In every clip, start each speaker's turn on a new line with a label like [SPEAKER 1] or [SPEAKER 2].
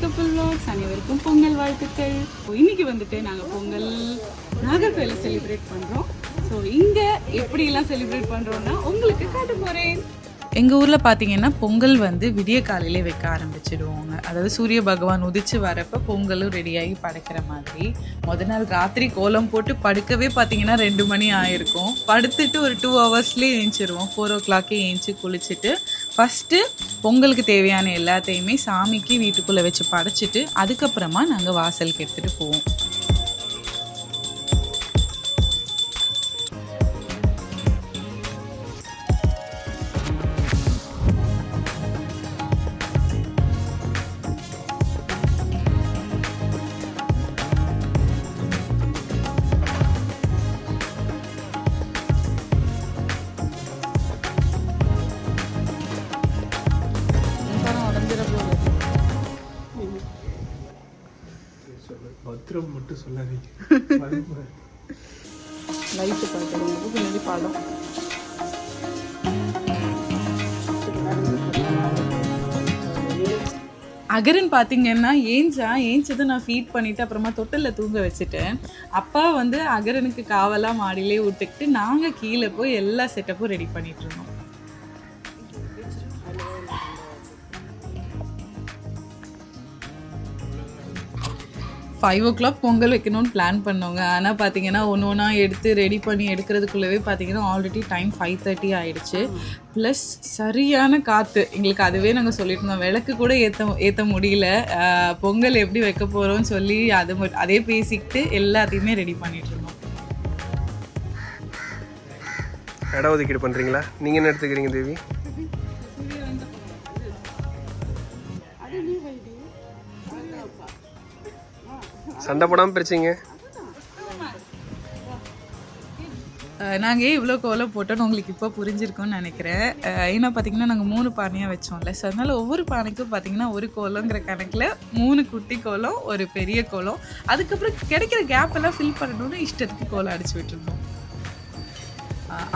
[SPEAKER 1] கப்பல் vlogs அனைவருக்கும் பொங்கல் வாழ்த்துக்கள். இன்னைக்கு வந்துட்டு நாங்கள் பொங்கல் நாகர்கோயிலில் செலிப்ரேட் பண்ணுறோம். ஸோ இங்கே எப்படியெல்லாம் செலிப்ரேட் பண்ணுறோன்னா உங்களுக்கு காட்ட போகிறேன். எங்கள் ஊரில் பார்த்தீங்கன்னா பொங்கல் வந்து விடிய காலையிலே வைக்க ஆரம்பிச்சிடுவோங்க. அதாவது சூரிய பகவான் உதிச்சு வரப்போ பொங்கலும் ரெடியாகி படைக்கிற மாதிரி. முதல் நாள் ராத்திரி கோலம் போட்டு படுக்கவே பார்த்தீங்கன்னா 2 மணி ஆயிருக்கும். படுத்துட்டு ஒரு 2 ஹவர்ஸ்லேயே ஏஞ்சிருவோம். 4 o'clock ஏஞ்சி குளிச்சுட்டு ஃபஸ்ட்டு பொங்கலுக்கு தேவையான எல்லாத்தையுமே சாமிக்கு வீட்டுக்குள்ளே வச்சு படைச்சிட்டு அதுக்கப்புறமா நாங்கள் வாசலுக்கு எடுத்துகிட்டு போவோம்.
[SPEAKER 2] பத்திரம் மட்டும் சொல்லாதீங்க.
[SPEAKER 1] லைட்டு பார்க்குறோம் பின்னாடி பாடம். அகரன் பார்த்தீங்கன்னா ஏஞ்சதும் நான் ஃபீட் பண்ணிவிட்டு அப்புறமா தொட்டிலில் தூங்க வச்சுட்டேன். அப்பா வந்து அகரனுக்கு காவலாக மாடியிலே விட்டுக்கிட்டு நாங்கள் கீழே போய் எல்லா செட்டப்பும் ரெடி பண்ணிட்டு இருந்தோம். 5 o'clock பொங்கல் வைக்கணும்னு பிளான் பண்ணோங்க. ஆனால் பார்த்தீங்கன்னா ஒன்று எடுத்து ரெடி பண்ணி எடுக்கிறதுக்குள்ளவே பார்த்தீங்கன்னா ஆல்ரெடி டைம் 5:30 ஆகிடுச்சு. ப்ளஸ் சரியான காற்று. எங்களுக்கு அதுவே நாங்கள் சொல்லிட்டு இருந்தோம், விளக்கு கூட ஏற்ற முடியல. பொங்கல் எப்படி வைக்க போகிறோம்னு சொல்லி அதே பேசிக்கிட்டு எல்லாத்தையுமே ரெடி பண்ணிட்டு இருந்தோம்.
[SPEAKER 2] இட ஒதுக்கீடு பண்ணுறீங்களா? நீங்கள் என்ன எடுத்துக்கிறீங்க தேவி? சண்டை போடாமல் பிரிச்சிங்க.
[SPEAKER 1] நாங்கள் இவ்வளோ கோலம் போட்டோன்னு உங்களுக்கு இப்போ புரிஞ்சிருக்கோன்னு நினைக்கிறேன். ஏன்னா பார்த்தீங்கன்னா நாங்கள் 3 பானையாக வச்சோம்ல. ஸோ அதனால் ஒவ்வொரு பானைக்கும் பார்த்தீங்கன்னா ஒரு கோலங்கிற கணக்கில் 3 குட்டி கோலம், ஒரு பெரிய கோலம். அதுக்கப்புறம் கிடைக்கிற கேப் எல்லாம் ஃபில் பண்ணணும்னு இஷ்டத்துக்கு கோலம் அடிச்சு விட்டுருந்தோம்.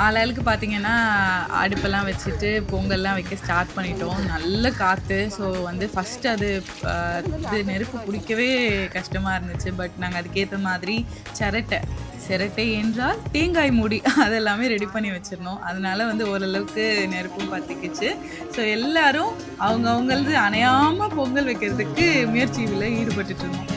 [SPEAKER 1] ஆளாளுக்கு பார்த்தீங்கன்னா அடுப்பெல்லாம் வச்சுட்டு பொங்கல்லாம் வைக்க ஸ்டார்ட் பண்ணிட்டோம். நல்ல காற்று. ஸோ வந்து ஃபஸ்ட்டு அது நெருப்பு பிடிக்கவே கஷ்டமாக இருந்துச்சு. பட் நாங்கள் அதுக்கேற்ற மாதிரி சிரட்டை என்றால் தேங்காய் மூடி அதெல்லாமே ரெடி பண்ணி வச்சிருந்தோம். அதனால வந்து ஓரளவுக்கு நெருப்பும் பற்றிக்கிச்சு. ஸோ எல்லோரும் அவங்கவுங்களது அணையாமல் பொங்கல் வைக்கிறதுக்கு முயற்சியில் ஈடுபட்டுட்டு இருந்தோம்.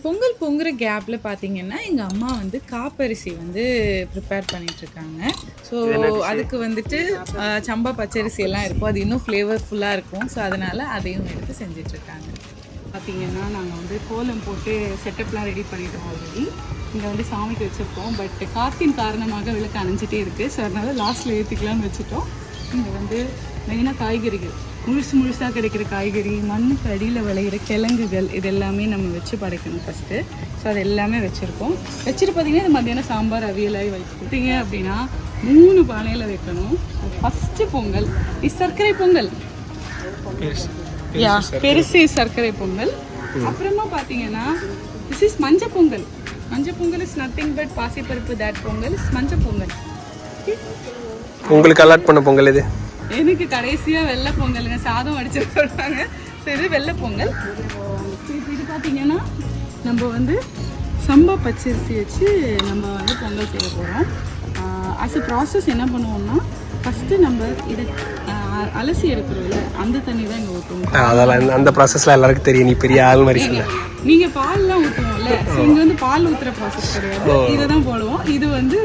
[SPEAKER 1] பொங்கல் பொங்குற கேப்பில் பார்த்தீங்கன்னா எங்கள் அம்மா வந்து காப்பரிசி வந்து ப்ரிப்பேர் பண்ணிகிட்ருக்காங்க. ஸோ அதுக்கு வந்துட்டு சம்பா பச்சரிசி எல்லாம் இருக்கும். அது இன்னும் ஃப்ளேவர்ஃபுல்லாக இருக்கும். ஸோ அதனால் அதையும் எடுத்து செஞ்சிட்ருக்காங்க. பார்த்திங்கன்னா நாங்கள் வந்து கோலம் போட்டு செட்டப்லாம் ரெடி பண்ணிட்டோம். ஆல்ரெடி இங்கே வந்து சாமிக்கு வச்சுருக்கோம். பட் காற்றின் காரணமாக விளக்கு அணைஞ்சிட்டே இருக்குது. ஸோ அதனால் லாஸ்ட்டில் ஏற்றிக்கலாம்னு வச்சுட்டோம். இங்கே வந்து மெயினாக காய்கறிகள் முழுசாக கிடைக்கிற காய்கறி, மண்ணுக்கு அடியில் விளையிற கிழங்குகள் இதெல்லாமே நம்ம வச்சு படைக்கணும் ஃபஸ்ட்டு. ஸோ அது எல்லாமே வச்சுருக்கோம். வச்சுட்டு பார்த்திங்கன்னா இது மத்தியானம் சாம்பார் அவியலாகி வைக்கிட்டீங்க அப்படின்னா 3 பானையில் வைக்கணும். ஃபஸ்ட்டு பொங்கல் சர்க்கரை பொங்கல், பெருசு சர்க்கரை பொங்கல். அப்புறமா பார்த்தீங்கன்னா திஸ் இஸ் மஞ்சள் பொங்கல். மஞ்சள் பொங்கல் இஸ் நத்திங் பட் பாசிப்பருப்பு. தட் பொங்கல் இஸ் மஞ்சள் பொங்கல்.
[SPEAKER 2] உங்களுக்கு அலாட் பண்ண பொங்கல் இது?
[SPEAKER 1] எனக்கு கடைசியாக வெள்ளை பொங்கலுங்க. சாதம் அடிச்சு சொல்கிறாங்க. ஸோ இது வெள்ளை பொங்கல். இது பார்த்தீங்கன்னா நம்ம வந்து சம்பா பச்சரிசி வச்சு நம்ம வந்து பொங்கல் செய்ய போகிறோம். அஸ் அ ப்ராசஸ் என்ன பண்ணுவோம்னா ஃபஸ்ட்டு நம்ம இதை அலசி எடுக்கிறோம்ல அந்த தண்ணி தான் இங்கே ஊற்றுவோம்.
[SPEAKER 2] அதெல்லாம் அந்த ப்ராசஸ்லாம் எல்லாருக்கும் தெரியும். நீ பெரிய ஆள் மாதிரி சொல்ல.
[SPEAKER 1] நீங்கள் பால்லாம் ஊற்றுவோம்ல, இங்கே வந்து பால் ஊற்றுற ப்ராசஸ் கிடையாது. இதை தான் போடுவோம். இது வந்து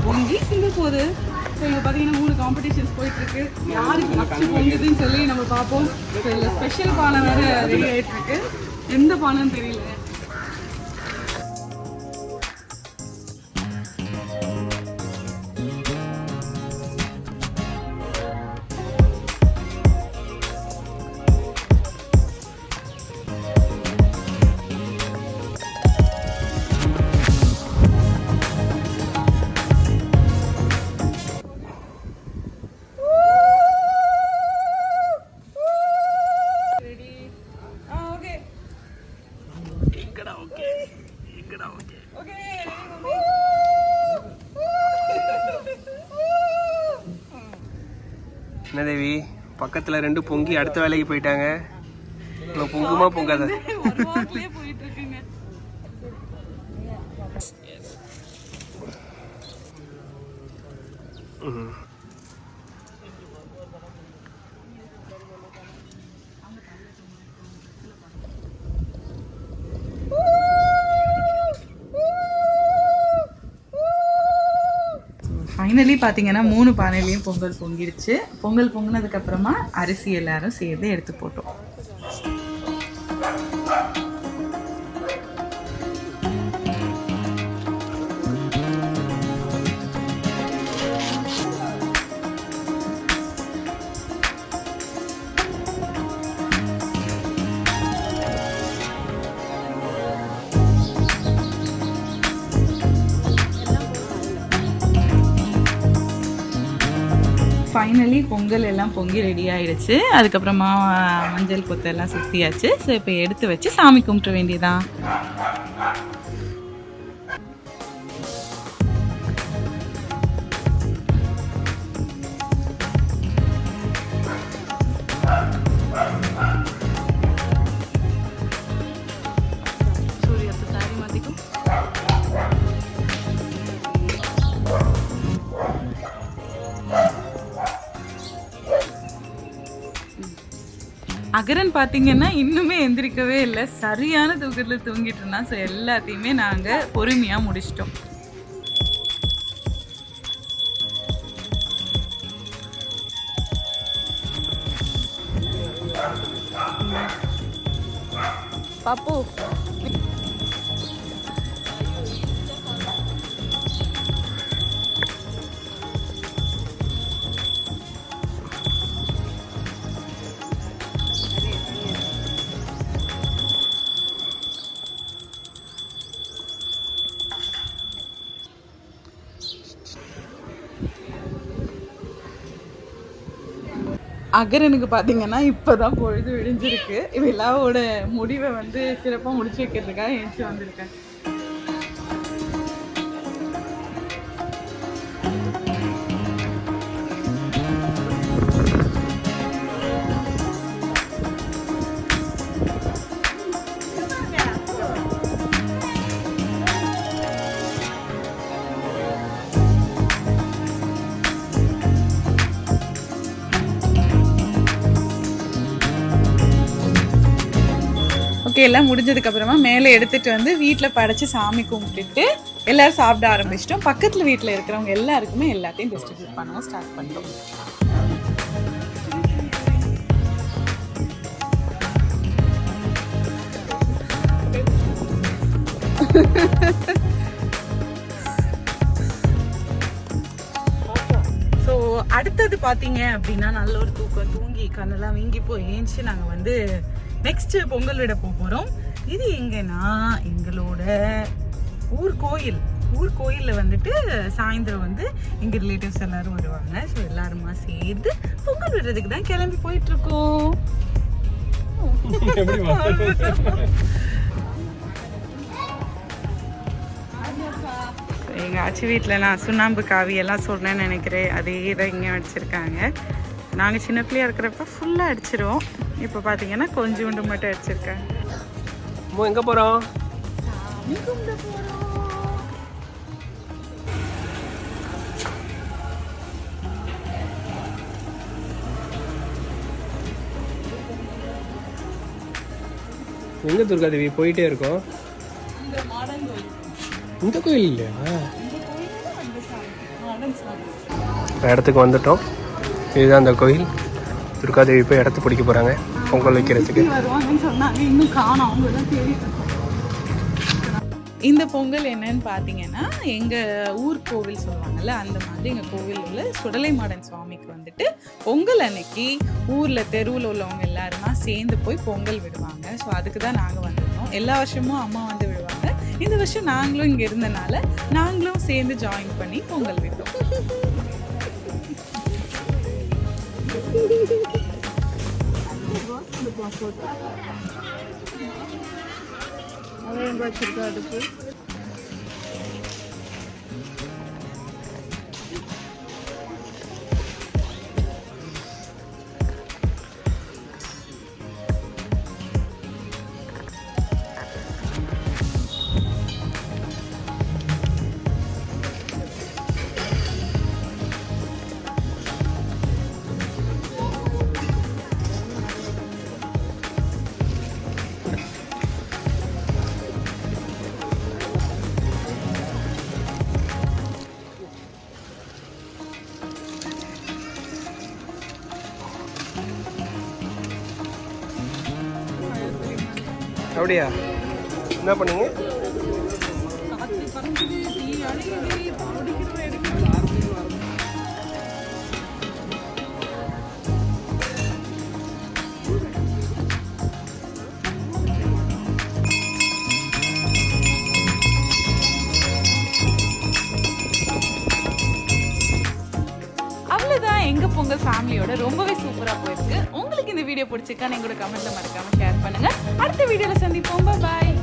[SPEAKER 1] பொங்கி சிங்க போகுது. ஸோ இங்கே பார்த்தீங்கன்னா 3 காம்படிஷன்ஸ் போயிட்டுருக்கு. யாருக்கு ஃபஸ்ட்டு பொங்குதுன்னு சொல்லி நம்ம பார்ப்போம். ஸோ இதில் ஸ்பெஷல் பானை வேறு ரெடி ஆகிட்டுருக்கு. எந்த பானைன்னு தெரியல.
[SPEAKER 2] என்ன தேவி பக்கத்துல 2 பொங்கி அடுத்த வேலைக்கு போயிட்டாங்க. பொங்குமா பொங்காத?
[SPEAKER 1] ஃபைனலி பார்த்தீங்கன்னா 3 பானையிலையும் பொங்கல் பொங்கிடுச்சு. பொங்கல் பொங்கினதுக்கப்புறமா அரிசி எல்லாரும் சேர்ந்து எடுத்து போட்டோம். ஃபைனலி பொங்கல் எல்லாம் பொங்கி ரெடி ஆகிடுச்சு. அதுக்கப்புறமா மஞ்சள் கொத்தெல்லாம் சுற்றியாச்சு. ஸோ இப்போ எடுத்து வச்சு சாமி கும்பிட வேண்டியதான். அகரன் பார்த்தீங்கன்னா இன்னுமே எந்திரிக்கவே இல்லை. சரியான தூக்கத்தில் தூங்கிட்டு இருந்தான். ஸோ எல்லாத்தையுமே நாங்கள் பொறுமையாக முடிச்சிட்டோம். பாப்பு அகரனுக்கு பார்த்தீங்கன்னா இப்போ தான் பொழுது விடிஞ்சிருக்கு. விழாவோட முடிவை வந்து சிறப்பாக முடிச்சு வைக்கிறதுக்காக எழுச்சி வந்திருக்கேன். ஓகே, எல்லாம் முடிஞ்சதுக்கப்புறமா மேலே எடுத்துகிட்டு வந்து வீட்டில் படைச்சி சாமி கும்பிட்டுட்டு எல்லோரும் சாப்பிட ஆரம்பிச்சிட்டோம். பக்கத்தில் வீட்டில் இருக்கிறவங்க எல்லாருக்குமே எல்லாத்தையும் டிஸ்ட்ரிபியூட் பண்ணவும் ஸ்டார்ட் பண்ணிட்டோம். ஸோ அடுத்தது பார்த்தீங்க அப்படின்னா நல்ல ஒரு தூக்கம் தூங்கி கண்ணெல்லாம் வீங்கி போய் ஏஞ்சி நாங்கள் வந்து நெக்ஸ்ட் பொங்கல் விட போகிறோம். இது எங்கன்னா எங்களோட ஊர் கோயிலில் வந்துட்டு சாயந்தரம் வந்து எங்கள் ரிலேட்டிவ்ஸ் எல்லாரும் வருவாங்க. ஸோ எல்லாருமா சேர்ந்து பொங்கல் விடுறதுக்கு தான் கிளம்பி போயிட்டு இருக்கோம். எங்கள் ஆச்சி வீட்டில் நான் சுண்ணாம்பு காவி எல்லாம் சொன்னேன்னு நினைக்கிறேன். அதே தான் இங்கே அடிச்சிருக்காங்க. நாங்கள் சின்ன பிள்ளையா இருக்கிறப்ப ஃபுல்லாக அடிச்சிருவோம். இப்போ பார்த்தீங்கன்னா கொஞ்சோண்டு மட்டும் அடிச்சிருக்காங்க.
[SPEAKER 2] எங்கே போகிறோம்? எங்கே துர்காதேவி போயிட்டே இருக்கோம்? இந்த கோயில் இல்லையா? இடத்துக்கு வந்துட்டோம். இதுதான் அந்த கோயில். துர்காதேவி போய் இடத்து பிடிக்க போகிறாங்க பொங்கல் வைக்கிறதுக்கு.
[SPEAKER 1] வருவாங்கன்னு சொன்னாங்க, இன்னும் காணோம். அவங்க தான் தேடிட்டு இருக்கோம். இந்த பொங்கல் என்னன்னு பார்த்தீங்கன்னா, எங்கள் ஊர் கோவில் சொல்லுவாங்கள்ல, அந்த மாதிரி எங்கள் கோவில் உள்ள சுடலை மாடன் சுவாமிக்கு வந்துட்டு பொங்கல் அன்னைக்கு ஊரில் தெருவில் உள்ளவங்க எல்லாருமா சேர்ந்து போய் பொங்கல் விடுவாங்க. ஸோ அதுக்கு தான் நாங்கள் வந்திருந்தோம். எல்லா வருஷமும் அம்மா வந்து விடுவாங்க. இந்த வருஷம் நாங்களும் இங்கே இருந்தனால நாங்களும் சேர்ந்து ஜாயின் பண்ணி பொங்கல் விட்டோம். அதுக்கு
[SPEAKER 2] அப்படியா? என்ன பண்ணீங்க?
[SPEAKER 1] அவ்வளோதான், எங்க பொங்கல் ஃபேமிலியோட ரொம்பவே சூப்பராக போயிருக்கு. உங்களுக்கு இந்த வீடியோ பிடிச்சிருக்கான்னு எங்களோட கமெண்ட்ல மறக்காம ஷேர் பண்ணுங்க. அடுத்த வீடியோல சந்திப்போம். பாய்.